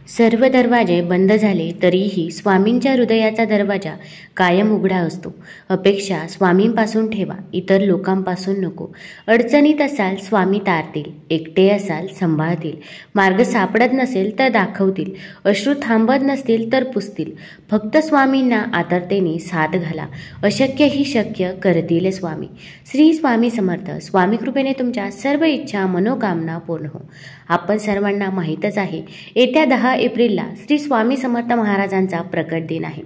सर्व दरवाजे बंद झाले तरीही स्वामींच्या हृदयाचा दरवाजा कायम उघडा असतो. अपेक्षा स्वामींपासून ठेवा, इतर लोकांपासून नको. अडचणीत असाल स्वामी तारतील, एकटे असाल सांभाळतील, मार्ग सापडत नसेल तर दाखवतील, अश्रू थांबत नसतील तर पुसतील. फक्त स्वामींना आदरतेने साथ घाला, अशक्य ही शक्य करतील स्वामी. श्री स्वामी समर्थ. स्वामी कृपेने तुमच्या सर्व इच्छा मनोकामना पूर्ण हो. आपण सर्वांना माहीतच आहे, येत्या 10 एप्रिलला श्री स्वामी समर्थ महाराजांचा प्रकट दिन आहे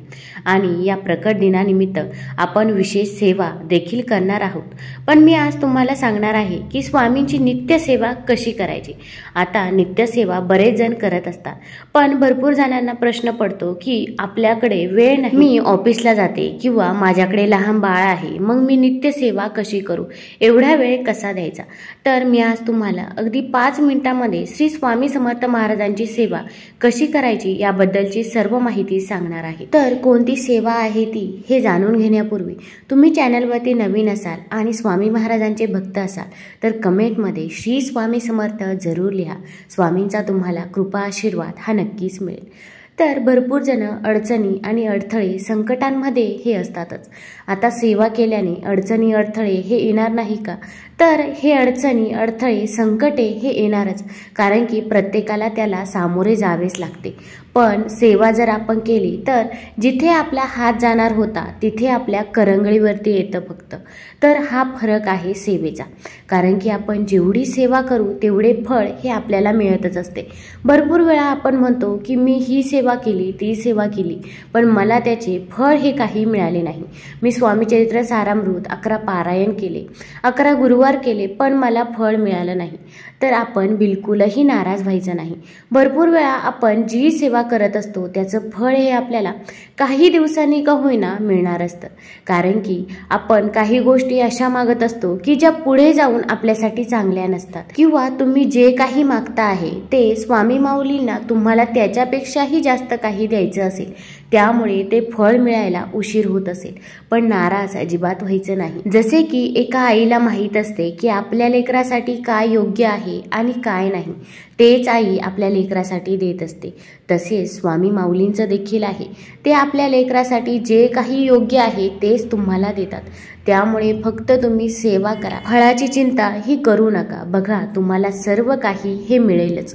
आणि या प्रकट दिनानिमित्त आपण विशेष सेवा देखील करणार आहोत. पण मी आज तुम्हाला सांगणार आहे की स्वामींची नित्य सेवा कशी करायची. आता नित्य सेवा बरेच जण करत असतात, पण भरपूर जणांना प्रश्न पडतो की आपल्याकडे वेळ नाही, मी ऑफिसला जाते किंवा माझ्याकडे लहान बाळ आहे, मग मी नित्य सेवा कशी करू, एवढा वेळ कसा द्यायचा. तर मी आज तुम्हाला अगदी 5 मिनिटांमध्ये श्री स्वामी समर्थ महाराजांची सेवा कशी करायची याबद्दलची सर्व माहिती सांगणार आहे. तर कोणती सेवा आहे ती हे जाणून घेण्यापूर्वी तुम्ही चॅनलवरती नवीन असाल आणि स्वामी महाराजांचे भक्त असाल तर कमेंटमध्ये श्री स्वामी समर्थ जरूर लिहा. स्वामींचा तुम्हाला कृपा आशीर्वाद हा नक्कीच मिळेल. तर भरपूर जण अडचणी आणि अडथळे संकटांमध्ये हे असतातच. आता सेवा केल्याने अडचणी अडथळे हे येणार नाही का? तर हे अडचणी अडथळे संकटे हे येणारच, कारण की प्रत्येकाला त्याला सामोरे जावेच लागते. पण सेवा जर आपण केली तर जिथे आपला हात जाणार होता तिथे आपल्या करंगळीवरती येतं फक्त. तर हा फरक आहे सेवेचा, कारण की आपण जेवढी सेवा करू तेवढे फळ हे आपल्याला मिळतच असते. भरपूर वेळा आपण म्हणतो की मी ही सेवा केली ती सेवा केली, पण मला त्याचे फळ हे काही मिळाले नाही. मी स्वामीचरित्र सारामृत 11 पारायण केले, 11 गुरुवार केले, पण मला फळ मिळालं नाही. तर आपण बिलकुलही नाराज व्हायचं नाही. भरपूर वेळा आपण जी सेवा करत असतो त्याचं फळ हे आपल्याला काही दिवसांनी का होईना मिळणार असतं, कारण की आपण काही गोष्टी अशा मागत असतो की ज्या पुढे जाऊन आपल्यासाठी चांगल्या नसतात, किंवा तुम्ही जे काही मागता आहे ते स्वामी माऊलींना तुम्हाला त्याच्यापेक्षाही जास्त काही द्यायचं असेल, त्यामुळे ते फळ मिळायला उशीर होत असेल. पण नाराज अजिबात व्हायचं नाही. जसे की एका आईला माहीत असते की आपल्या लेकरासाठी काय योग्य आहे आणि काय नाही, तेच आई आपल्या लेकरासाठी देत असते. तसेच स्वामी माऊलींचं देखील आहे, ते आपल्या लेकरासाठी जे काही योग्य आहे तेच तुम्हाला देतात. त्यामुळे फक्त तुम्ही सेवा करा, फळाची चिंता ही करू नका. बघा, तुम्हाला सर्व काही हे मिळेलच.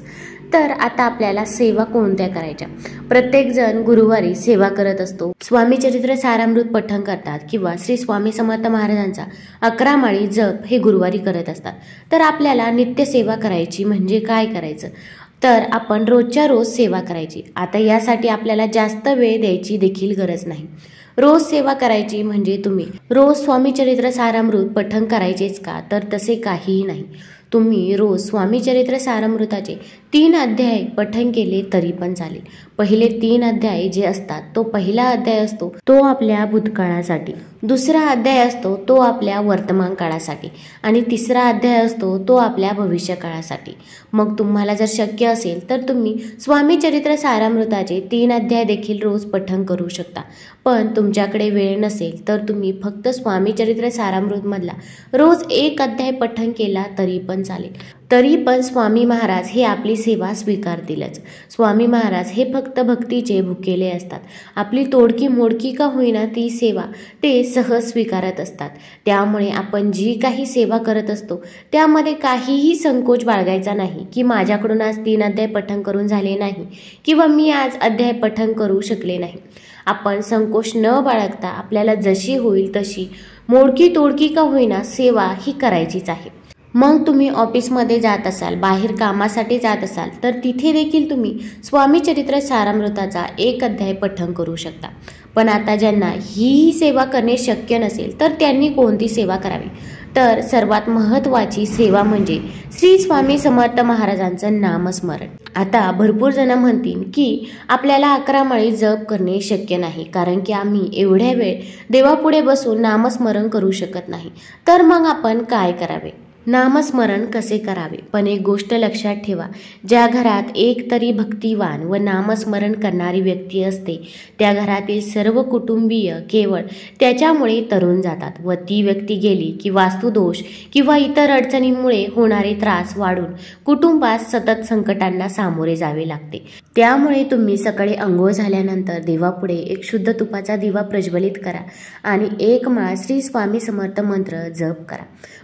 तर आता आपल्याला सेवा कोणत्या करायच्या? प्रत्येक जण गुरुवारी सेवा करत असतो, स्वामी चरित्र सारामृत पठण करतात किंवा श्री स्वामी समर्थ महाराजांचा 11 माळी जप हे गुरुवारी करत असतात. तर आपल्याला नित्य सेवा करायची म्हणजे काय करायचं? तर आपण रोजच्या रोज सेवा करायची. आता यासाठी आपल्याला जास्त वेळ द्यायची देखील गरज नाही. रोज सेवा करायची म्हणजे तुम्ही रोज स्वामी चरित्र सारामृत पठण करायचेच का? तर तसे काहीही नाही. तुम्ही रोज स्वामी चरित्र सारामृताचे 3 अध्याय पठण केले तरी पण चालेल. पहिले 3 अध्याय जे असतात, तो पहिला अध्याय असतो तो आपल्या भूतकाळासाठी, दुसरा अध्याय असतो तो आपल्या वर्तमान काळासाठी आणि तिसरा अध्याय असतो तो आपल्या भविष्य काळासाठी. मग तुम्हाला जर शक्य असेल तर तुम्ही स्वामी चरित्र सारामृताचे 3 अध्याय देखील रोज पठण करू शकता. पण तुमच्याकडे वेळ नसेल तर तुम्ही फक्त स्वामी चरित्र सारामृत मधला रोज 1 अध्याय पठण केला तरी पण चालेल. तरी पण स्वामी महाराज हे आपली सेवा स्वीकारतीलच. स्वामी महाराज हे फक्त भक्तीचे भुकेले असतात. आपली तोडकी मोडकी का होईना ती सेवा ते सहज स्वीकारत असतात. त्यामुळे आपण जी काही सेवा करत असतो त्यामध्ये काहीही संकोच बाळगायचा नाही की माझ्याकडून आज 3 अध्याय पठण करून झाले नाही किंवा मी आज अध्याय पठण करू शकले नाही. आपण संकोच न बाळगता आपल्याला जशी होईल तशी मोडकी तोडकी का होईना सेवा ही करायचीच आहे. मग तुम्ही ऑफिसमध्ये जात असाल, बाहेर कामासाठी जात असाल तर तिथे देखील तुम्ही स्वामी चरित्र सारामृताचा 1 अध्याय पठण करू शकता. पण आता ज्यांना ही सेवा करणे शक्य नसेल तर त्यांनी कोणती सेवा करावी? तर सर्वात महत्त्वाची सेवा म्हणजे श्री स्वामी समर्थ महाराजांचं नामस्मरण. आता भरपूर जण म्हणतील की आपल्याला 11 माळी जप करणे शक्य नाही, कारण की आम्ही एवढ्या वेळ देवापुढे बसून नामस्मरण करू शकत नाही. तर मग आपण काय करावे? नामस्मरण कसे करावे? पण एक गोष्ट लक्षात ठेवा, ज्या घरात एक तरी भक्तिवान व नामस्मरण करणारी व्यक्ती असते त्या घरातील सर्व कुटुंबीय केवळ त्याच्यामुळे तरुण जातात व ती व्यक्ती गेली की वास्तुदोष किंवा इतर अडचणींमुळे होणारे त्रास वाढून कुटुंबास सतत संकटांना सामोरे जावे लागते। त्यामुळे तुम्ही सकाळी अंघोळ झाल्यानंतर देवापुढे एक शुद्ध तुपाचा दिवा प्रज्वलित करा आणि एक माळ श्री स्वामी समर्थ मंत्र जप करा।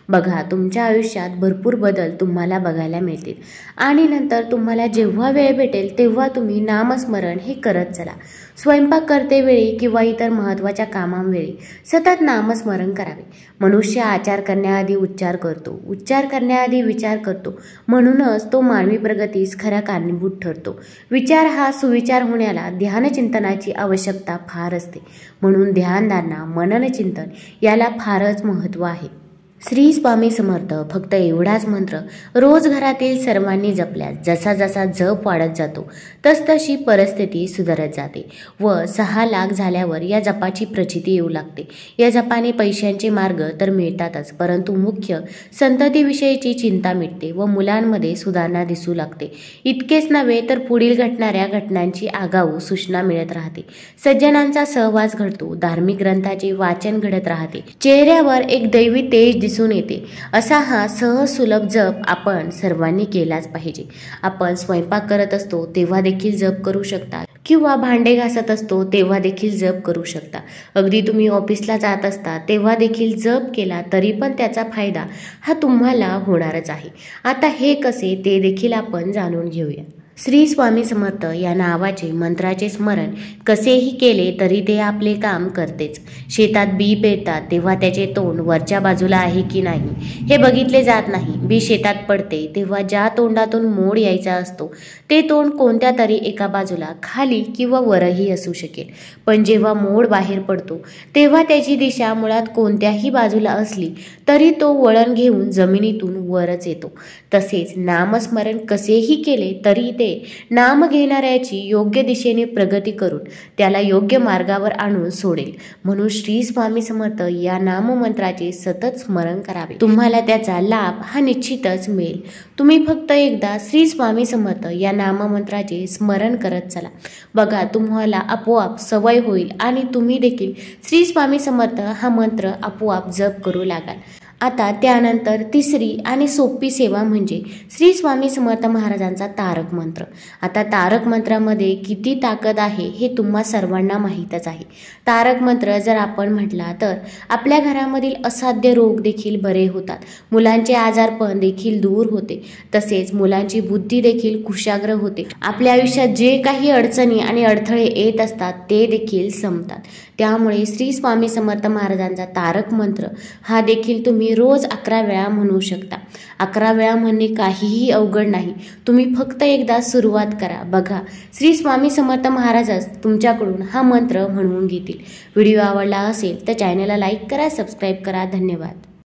बघा, तुमच्या आयुष्यात भरपूर बदल तुम्हाला बघायला मिळतील आणि नंतर तुम्हाला जेव्हा वेळ भेटेल तेव्हा तुम्ही नामस्मरण हे करत चला। स्वयंपाक करते वेळी किंवा इतर महत्त्वाच्या कामांवेळी सतत नामस्मरण करावे। मनुष्य आचार करण्याआधी उच्चार करतो, उच्चार करण्याआधी विचार करतो, म्हणूनच तो मानवी प्रगतीस खरा कारणीभूत ठरतो। विचार हा सुविचार होण्याला ध्यानचिंतनाची आवश्यकता फार असते, म्हणून ध्यानधारणा, मननचिंतन याला फारच महत्त्व आहे। श्री स्वामी समर्थ फक्त एवढाच मंत्र रोज घरातील सर्वांनी जपल्यास जसा जसा जप वाढत जातो तसतशी परिस्थिती सुधारत जाते व 6 लाख झाल्यावर या जपाची प्रचिती येऊ लागते। या जपाने पैशांचे मार्ग तर मिळतातच, परंतु मुख्य संततीविषयीची चिंता मिटते व मुलांमध्ये सुधारणा दिसू लागते। इतकेच नव्हे तर पुढील घडणाऱ्या घटनांची आगाऊ सूचना मिळत राहते, सज्जनांचा सहवास घडतो, धार्मिक ग्रंथाचे वाचन घडत राहते, चेहऱ्यावर एक दैवी तेज दिसून येते। असा हा सहज सुलभ जप आपण सर्वांनी केलाच पाहिजे। आपण स्वयंपाक करत असतो तेव्हा देखील जप करू शकता किंवा भांडे घासत असतो तेव्हा देखील जप करू शकता। अगदी तुम्ही ऑफिसला जात असता तेव्हा देखील जप केला तरी पण त्याचा फायदा हा तुम्हाला होणारच आहे। आता हे कसे ते देखील आपण जाणून घेऊया। श्री स्वामी समर्थ या नावाचे मंत्राचे स्मरण कसेही केले तरी ते आपले काम करतेच। शेतात बी पेरतात तेव्हा त्याचे तोंड वरच्या बाजूला आहे की नाही हे बघितले जात नाही। बी शेतात पडते तेव्हा ज्या तोंडातून मोड यायचा असतो ते तोंड कोणत्या तरी एका बाजूला खाली किंवा वरही असू शकेल, पण जेव्हा मोड बाहेर पडतो तेव्हा त्याची दिशा मुळात कोणत्याही बाजूला असली तरी तो वळण घेऊन जमिनीतून वरच येतो। तसेच नामस्मरण कसेही केले तरी ते नाम घेणाऱ्याची योग्य दिशेने प्रगती करून त्याला योग्य मार्गावर आणून सोडेल, म्हणून श्री स्वामी समर्थ या नाममंत्राचे सतत स्मरण करावे। तुम्हाला त्याचा लाभ हा निश्चितच मिळेल। तुम्ही फक्त एकदा श्री स्वामी समर्थ या नाममंत्राचे स्मरण करत चला, बघा तुम्हाला आपोआप सवय होईल आणि तुम्ही देखील श्री स्वामी समर्थ हा मंत्र आपोआप जप करू लागाल। आता त्यानंतर तिसरी आणि सोपी सेवा म्हणजे श्री स्वामी समर्थ महाराजांचा तारक मंत्र। आता तारक मंत्रामध्ये किती ताकद आहे हे तुम्हा सर्वांना माहीतच आहे। तारक मंत्र जर आपण म्हटला तर आपल्या घरामधील असाध्य रोग देखील बरे होतात, मुलांचे आजारपण देखील दूर होते, तसेच मुलांची बुद्धी देखील कुशाग्र होते। आपल्या आयुष्यात जे काही अडचणी आणि अडथळे येत असतात ते देखील संपतात। त्यामुळे श्री स्वामी समर्थ महाराजांचा तारक मंत्र हा देखील तुम्ही रोज 11 वेळा म्हणू शकता। 11 वेळा म्हणणे काहीही अवघड नाही, तुम्ही फक्त एकदा सुरुवात करा, बघा श्री स्वामी समर्थ महाराजच तुमच्याकडून हा मंत्र म्हणवून घेतील। व्हिडिओ आवडला असेल तर चॅनलला लाईक करा, सबस्क्राईब करा। धन्यवाद।